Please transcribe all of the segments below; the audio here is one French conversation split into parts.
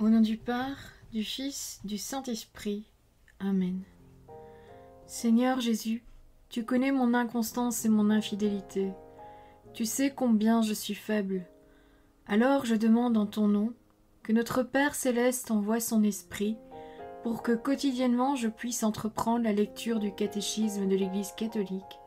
Au nom du Père, du Fils, du Saint-Esprit. Amen. Seigneur Jésus, tu connais mon inconstance et mon infidélité. Tu sais combien je suis faible. Alors je demande en ton nom que notre Père céleste envoie son Esprit pour que quotidiennement je puisse entreprendre la lecture du catéchisme de l'Église catholique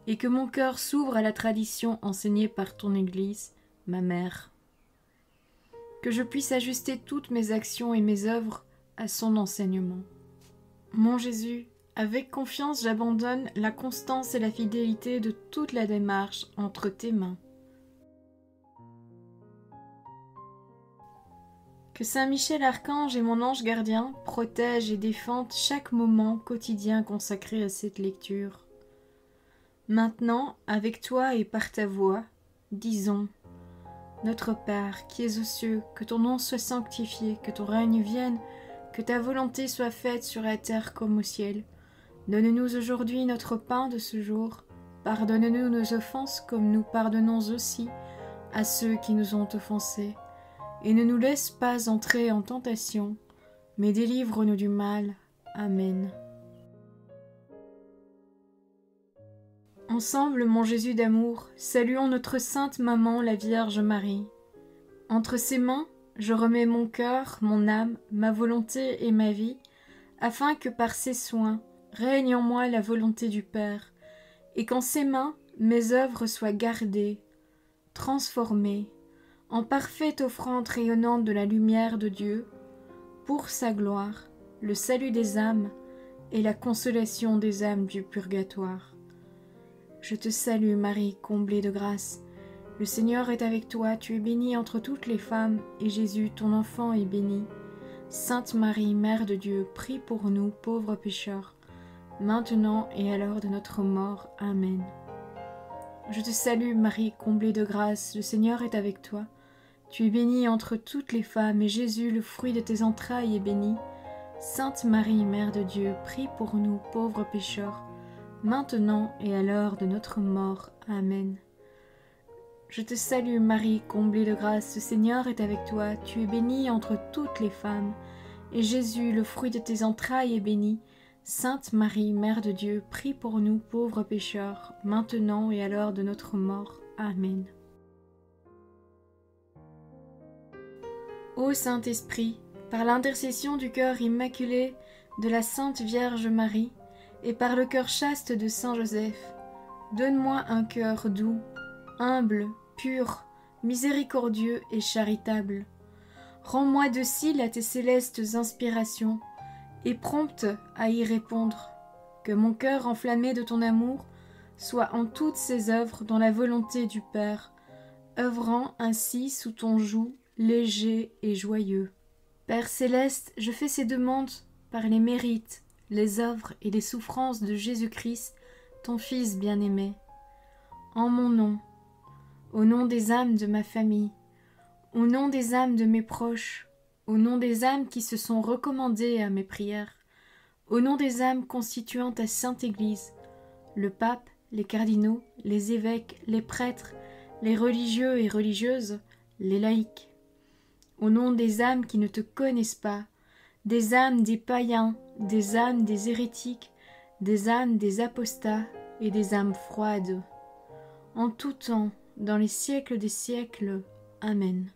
et que mon cœur s'ouvre à la tradition enseignée par ton Église, ma mère. Que je puisse ajuster toutes mes actions et mes œuvres à son enseignement. Mon Jésus, avec confiance j'abandonne la constance et la fidélité de toute la démarche entre tes mains. Que Saint Michel Archange et mon ange gardien protègent et défendent chaque moment quotidien consacré à cette lecture. Maintenant, avec toi et par ta voix, disons: Notre Père, qui es aux cieux, que ton nom soit sanctifié, que ton règne vienne, que ta volonté soit faite sur la terre comme au ciel. Donne-nous aujourd'hui notre pain de ce jour. Pardonne-nous nos offenses comme nous pardonnons aussi à ceux qui nous ont offensés. Et ne nous laisse pas entrer en tentation, mais délivre-nous du mal. Amen. Ensemble, mon Jésus d'amour, saluons notre sainte maman, la Vierge Marie. Entre ses mains, je remets mon cœur, mon âme, ma volonté et ma vie, afin que par ses soins règne en moi la volonté du Père, et qu'en ses mains mes œuvres soient gardées, transformées, en parfaite offrande rayonnante de la lumière de Dieu, pour sa gloire, le salut des âmes et la consolation des âmes du purgatoire. Je te salue Marie, comblée de grâce. Le Seigneur est avec toi, tu es bénie entre toutes les femmes, et Jésus, ton enfant, est béni. Sainte Marie, Mère de Dieu, prie pour nous, pauvres pécheurs, maintenant et à l'heure de notre mort. Amen. Je te salue Marie, comblée de grâce, le Seigneur est avec toi. Tu es bénie entre toutes les femmes, et Jésus, le fruit de tes entrailles, est béni. Sainte Marie, Mère de Dieu, prie pour nous, pauvres pécheurs, maintenant et à l'heure de notre mort. Amen. Je te salue Marie, comblée de grâce, le Seigneur est avec toi, tu es bénie entre toutes les femmes, et Jésus, le fruit de tes entrailles, est béni. Sainte Marie, Mère de Dieu, prie pour nous pauvres pécheurs, maintenant et à l'heure de notre mort. Amen. Ô Saint-Esprit, par l'intercession du cœur immaculé de la Sainte Vierge Marie, et par le cœur chaste de Saint Joseph, donne-moi un cœur doux, humble, pur, miséricordieux et charitable. Rends-moi docile à tes célestes inspirations, et prompte à y répondre. Que mon cœur enflammé de ton amour soit en toutes ses œuvres dans la volonté du Père, œuvrant ainsi sous ton joug léger et joyeux. Père céleste, je fais ces demandes par les mérites, les œuvres et les souffrances de Jésus-Christ, ton Fils bien-aimé. En mon nom, au nom des âmes de ma famille, au nom des âmes de mes proches, au nom des âmes qui se sont recommandées à mes prières, au nom des âmes constituant ta Sainte Église, le pape, les cardinaux, les évêques, les prêtres, les religieux et religieuses, les laïcs, au nom des âmes qui ne te connaissent pas, des âmes des païens, des âmes des hérétiques, des âmes des apostats et des âmes froides. En tout temps, dans les siècles des siècles. Amen.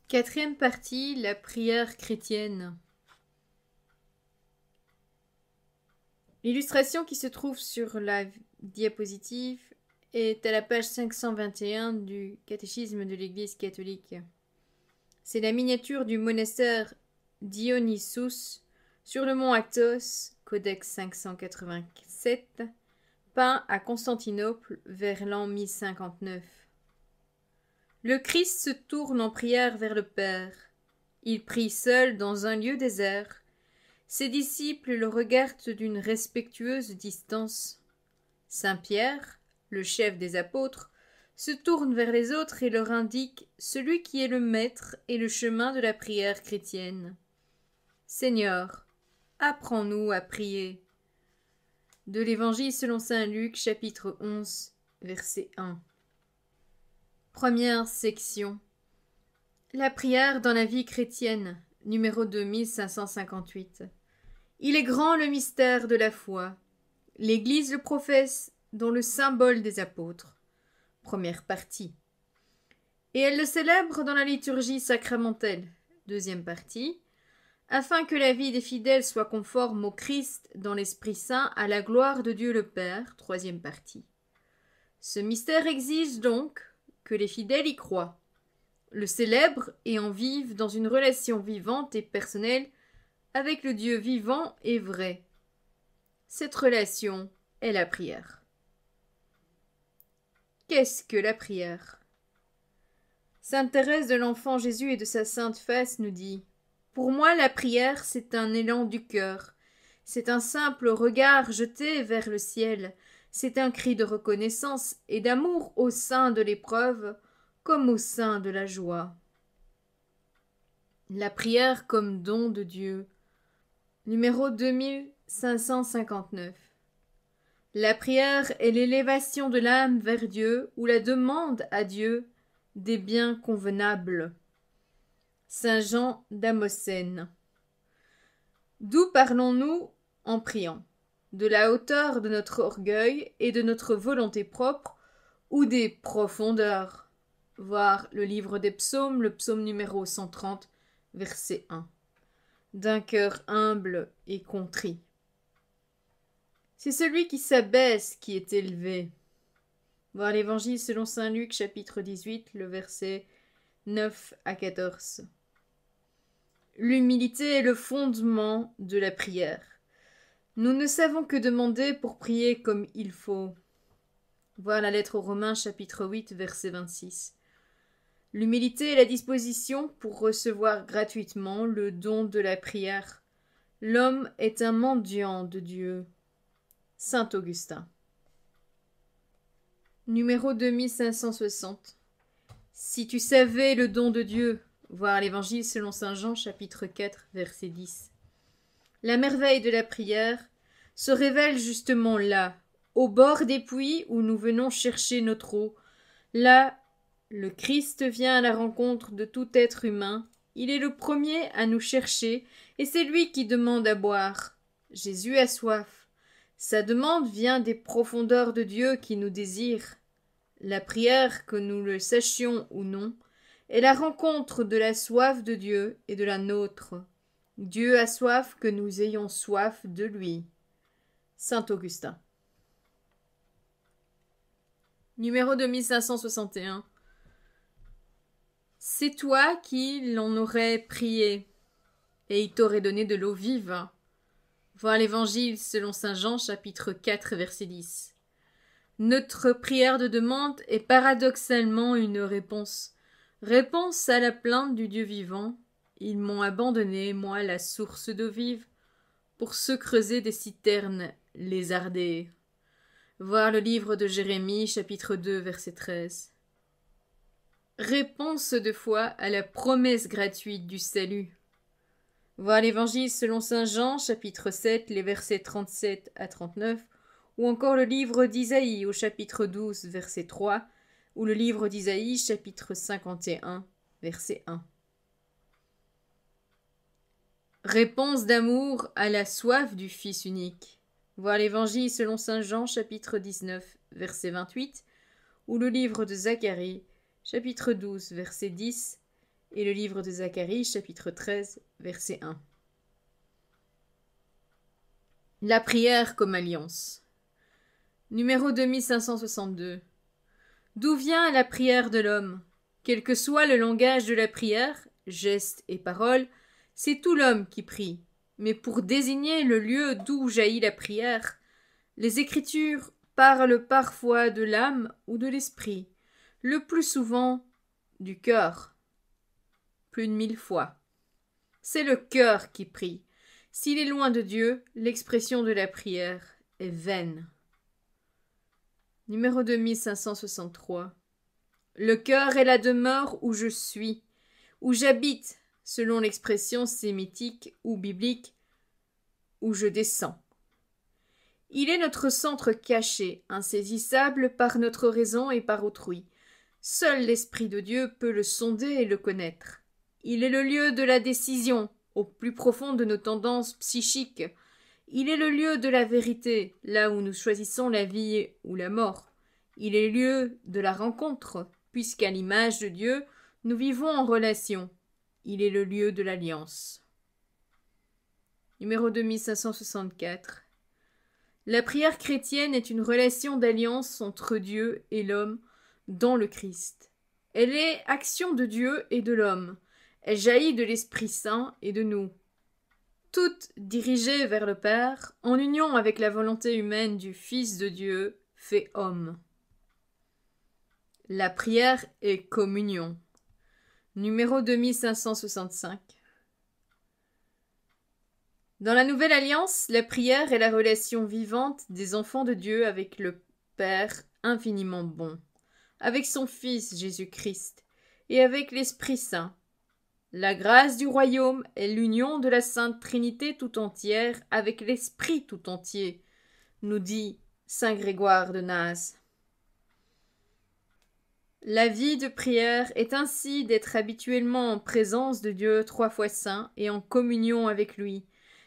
Quatrième partie, la prière chrétienne. L'illustration qui se trouve sur la diapositive est à la page 521 du catéchisme de l'Église catholique. C'est la miniature du monastère Dionysus sur le mont Athos, Codex 587, peint à Constantinople vers l'an 1059. Le Christ se tourne en prière vers le Père. Il prie seul dans un lieu désert. Ses disciples le regardent d'une respectueuse distance. Saint Pierre, le chef des apôtres, se tourne vers les autres et leur indique celui qui est le maître et le chemin de la prière chrétienne. Seigneur, apprends-nous à prier. De l'Évangile selon saint Luc, chapitre 11, verset 1. Première section. La prière dans la vie chrétienne, numéro 2558. Il est grand le mystère de la foi. L'Église le professe dans le symbole des apôtres. Première partie. Et elle le célèbre dans la liturgie sacramentelle. Deuxième partie. Afin que la vie des fidèles soit conforme au Christ dans l'Esprit Saint à la gloire de Dieu le Père. Troisième partie. Ce mystère exige donc que les fidèles y croient, le célèbrent et en vivent dans une relation vivante et personnelle avec le Dieu vivant et vrai. Cette relation est la prière. Qu'est-ce que la prière? Sainte Thérèse de l'Enfant Jésus et de sa sainte face nous dit: pour moi, la prière, c'est un élan du cœur, c'est un simple regard jeté vers le ciel, c'est un cri de reconnaissance et d'amour au sein de l'épreuve comme au sein de la joie. La prière comme don de Dieu. Numéro 2559. La prière est l'élévation de l'âme vers Dieu ou la demande à Dieu des biens convenables. Saint Jean d'Amocène. D'où parlons-nous en priant? De la hauteur de notre orgueil et de notre volonté propre ou des profondeurs? Voir le livre des psaumes, le psaume numéro 130, verset 1. D'un cœur humble et contrit. C'est celui qui s'abaisse qui est élevé. Voir l'Évangile selon saint Luc, chapitre 18, le verset 9 à 14. L'humilité est le fondement de la prière. Nous ne savons que demander pour prier comme il faut. Voir la lettre aux Romains, chapitre 8, verset 26. L'humilité est la disposition pour recevoir gratuitement le don de la prière. L'homme est un mendiant de Dieu. Saint Augustin. Numéro 2560. Si tu savais le don de Dieu, voir l'Évangile selon saint Jean, chapitre 4, verset 10. La merveille de la prière se révèle justement là, au bord des puits où nous venons chercher notre eau. Là, le Christ vient à la rencontre de tout être humain. Il est le premier à nous chercher, et c'est lui qui demande à boire. Jésus a soif. Sa demande vient des profondeurs de Dieu qui nous désire. La prière, que nous le sachions ou non, est la rencontre de la soif de Dieu et de la nôtre. Dieu a soif que nous ayons soif de lui. Saint Augustin. Numéro 2561. C'est toi qui l'en aurais prié, et il t'aurait donné de l'eau vive. Voir l'Évangile selon saint Jean, chapitre 4, verset 10. Notre prière de demande est paradoxalement une réponse. Réponse à la plainte du Dieu vivant. Ils m'ont abandonné, moi, la source d'eau vive, pour se creuser des citernes lézardées. Voir le livre de Jérémie, chapitre 2, verset 13. Réponse de foi à la promesse gratuite du salut. Voir l'Évangile selon saint Jean, chapitre 7, les versets 37 à 39, ou encore le livre d'Isaïe au chapitre 12, verset 3, ou le livre d'Isaïe, chapitre 51, verset 1. Réponse d'amour à la soif du Fils unique. Voir l'Évangile selon saint Jean, chapitre 19, verset 28, ou le livre de Zacharie, chapitre 12, verset 10, et le livre de Zacharie, chapitre 13, verset 1. La prière comme alliance. Numéro 2562. D'où vient la prière de l'homme? Quel que soit le langage de la prière, gestes et paroles, c'est tout l'homme qui prie. Mais pour désigner le lieu d'où jaillit la prière, les Écritures parlent parfois de l'âme ou de l'esprit, le plus souvent du cœur. Plus de 1000 fois. C'est le cœur qui prie. S'il est loin de Dieu, l'expression de la prière est vaine. Numéro 2563. Le cœur est la demeure où je suis, où j'habite, selon l'expression sémitique ou biblique, où je descends. Il est notre centre caché, insaisissable par notre raison et par autrui. Seul l'Esprit de Dieu peut le sonder et le connaître. Il est le lieu de la décision, au plus profond de nos tendances psychiques. Il est le lieu de la vérité, là où nous choisissons la vie ou la mort. Il est le lieu de la rencontre, puisqu'à l'image de Dieu, nous vivons en relation. Il est le lieu de l'alliance. Numéro 2564. La prière chrétienne est une relation d'alliance entre Dieu et l'homme dans le Christ. Elle est action de Dieu et de l'homme. Elle jaillit de l'Esprit Saint et de nous. Toute dirigée vers le Père, en union avec la volonté humaine du Fils de Dieu, fait homme. La prière est communion. Numéro 2565. Dans la Nouvelle Alliance, la prière est la relation vivante des enfants de Dieu avec le Père infiniment bon, avec son Fils Jésus-Christ et avec l'Esprit Saint. La grâce du royaume est l'union de la Sainte Trinité tout entière avec l'Esprit tout entier, nous dit saint Grégoire de Nysse. La vie de prière est ainsi d'être habituellement en présence de Dieu 3 fois saint et en communion avec lui.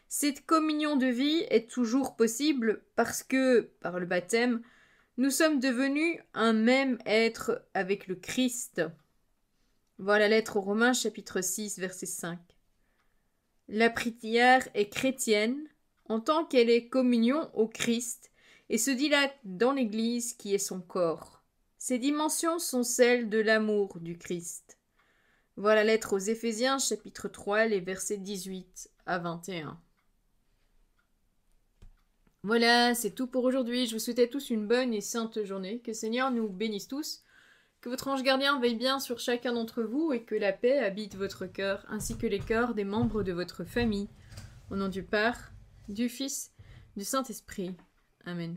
Cette communion de vie est toujours possible parce que, par le baptême, nous sommes devenus un même être avec le Christ. Voilà la lettre aux Romains chapitre 6 verset 5. La prière est chrétienne en tant qu'elle est communion au Christ et se dilate dans l'Église qui est son corps. Ces dimensions sont celles de l'amour du Christ. Voilà la lettre aux Éphésiens chapitre 3 les versets 18 à 21. Voilà, c'est tout pour aujourd'hui. Je vous souhaite à tous une bonne et sainte journée. Que le Seigneur nous bénisse tous. Que votre ange gardien veille bien sur chacun d'entre vous et que la paix habite votre cœur ainsi que les cœurs des membres de votre famille. Au nom du Père, du Fils, du Saint-Esprit. Amen.